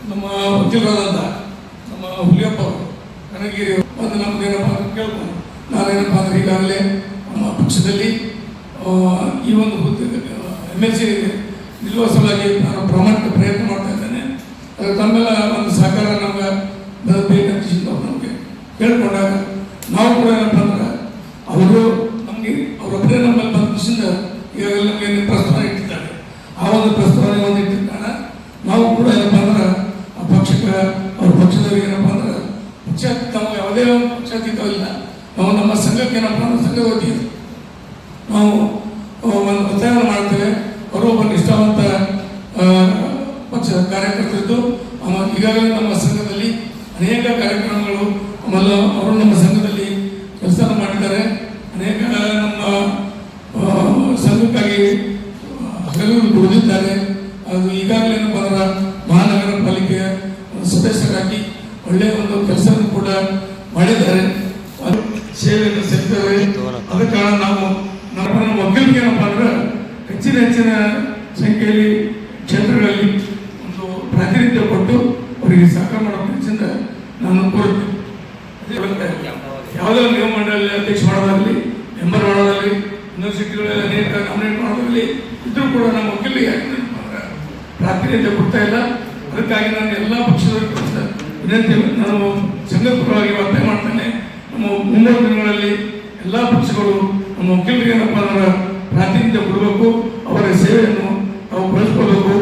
ನಮ್ಮ ವಕೀಲರಾದಂಥ ನಮ್ಮ ಹುಲಿಯಪ್ಪ ಅವರು ಕನಗಿರಿ ಒಂದು ನಮಗೇನಪ್ಪ ಅಂತ ಕೇಳ್ಕೊಂಡು ನಾನೇನಪ್ಪ ಅಂದರೆ ಈಗಾಗಲೇ ನಮ್ಮ ಪಕ್ಷದಲ್ಲಿ ಈ ಒಂದು MLC ನಿಲ್ಲುವ ಸಲುವಾಗಿ ನಾನು ಪ್ರಾಮಾಣಿಕ ಪ್ರಯತ್ನ ಮಾಡ್ತಾ ಇದ್ದೇನೆ. ಅದಕ್ಕೆ ತಮ್ಮೆಲ್ಲ ಒಂದು ಸಹಕಾರ ನಮ್ಗೆ ಬೇಕಂತ ನಮಗೆ ಕೇಳ್ಕೊಂಡಾಗ ನಾವು ಕೂಡ ಏನಪ್ಪ ಅಂದ್ರೆ ಅವರು ನಮಗೆ ಅವರೊಬ್ಬರೇ ನಮ್ಮಲ್ಲಿ ಬಂದ ಖುಷಿಯಿಂದ ಈಗಾಗಲೇ ನಮಗೆ ಪ್ರಸ್ತಾವನೆ ಇಟ್ಟಿದ್ದಾರೆ. ಆ ಒಂದು ಪ್ರಸ್ತಾವನೆ ಒಂದು ಇಟ್ಟಿದ್ದ ಕಾರಣ ನಾವು ಕೂಡ ಏನಪ್ಪ ಅಂದ್ರೆ ಆ ಪಕ್ಷಕ್ಕೆ ಅವ್ರ ಪಕ್ಷದವ್ರಿಗೆ ಏನಪ್ಪ ಅಂದ್ರೆ ಪಕ್ಷ ತಮಗೆ ಯಾವುದೇ ಒಂದು ಪಕ್ಷಾತೀತವಿಲ್ಲ. ನಾವು ನಮ್ಮ ಸಂಘಕ್ಕೆ ಏನಪ್ಪ ಅಂದ್ರೆ ಸಂಘ ವತಿಯಿಂದ ನಾವು ಒಂದು ಒತ್ತಾಯ ಮಾಡ್ತೇವೆ. ಅವರು ಒಬ್ಬ ನಿಷ್ಠಾವಂತ ಪಕ್ಷದ ಕಾರ್ಯಕರ್ತರಿದ್ದು ಈಗಾಗಲೇ ನಮ್ಮ ಸಂಘದಲ್ಲಿ ಅನೇಕ ಕಾರ್ಯಕ್ರಮಗಳು ಆಮೇಲೆ ಅವರು ನಮ್ಮ ಸಂಘದಲ್ಲಿ ಕೆಲಸ ಮಾಡಿದ್ದಾರೆ. ಅನೇಕ ನಮ್ಮ ಸಂಘಕ್ಕಾಗಿ ಹಗಲು ದುಡಿದಿದ್ದಾರೆ. ಅದು ಈಗಾಗಲೇ ಏನಪ್ಪ ಅಂದ್ರೆ ಮಹಾನಗರ ಪಾಲಿಕೆಯ ಸದಸ್ಯರಾಗಿ ಒಳ್ಳೆಯ ಒಂದು ಕೆಲಸವನ್ನು ಕೂಡ ಮಾಡಿದ್ದಾರೆ. ಅದು ಸೇವೆಯನ್ನು ಸಲ್ಲಿಸಿದ್ದಾರೆ. ಅದ ಕಾರಣ ನಾವು ನಮ್ಮ ವಕೀಲರಿಗೆ ಏನಪ್ಪ ಅಂದ್ರೆ ಹೆಚ್ಚಿನ ಸಂಖ್ಯೆಯಲ್ಲಿ ಕ್ಷೇತ್ರಗಳಲ್ಲಿ ಒಂದು ಪ್ರಾತಿನಿಧ್ಯ ಕೊಟ್ಟು ಅವರಿಗೆ ಸಹಕಾರ ಮಾಡೋ ಕೆಲಸದಿಂದ ನಾನು ಕೋರುತ್ತೇನೆ. ಯಾವುದೋ ನಿಯಮ ಮಂಡಳಿ ಅಧ್ಯಕ್ಷ ಮಾಡೋದಾಗಲಿ, ಮೆಂಬರ್ ಮಾಡೋದಾಗಲಿ, ಯೂನಿವರ್ಸಿಟಿಗಳಲ್ಲಿ ಅನೇಕ ನಾಮಿನೇಟ್ ಮಾಡೋದಾಗಲಿ ಇದ್ರೂ ಕೂಡ ನಮ್ಮ ವಕೀಲರಿಗೆ ಪ್ರಾತಿನಿಧ್ಯ ಕೊಡ್ತಾ ಇಲ್ಲ. ಅದಕ್ಕಾಗಿ ನಾನು ಎಲ್ಲ ಪಕ್ಷದವರಿಗೆ ವಿನಂತಿ ನಾನು ಸಂಘಪರವಾಗಿ ಒತ್ತಾಯ ಮಾಡ್ತೇನೆ. ನಮ್ಮ ಮುಂಬರುವ ದಿನಗಳಲ್ಲಿ ಎಲ್ಲ ಪಕ್ಷಗಳು ನಮ್ಮ ವಕೀಲರಿಗೆ ಏನಪ್ಪ ಅಂದ್ರೆ ಪ್ರಾತಿನಿಧ್ಯ ಕೊಡಬೇಕು. ಅವರ ಸೇವೆಯನ್ನು ನಾವು ಬಳಸ್ಕೋಬೇಕು.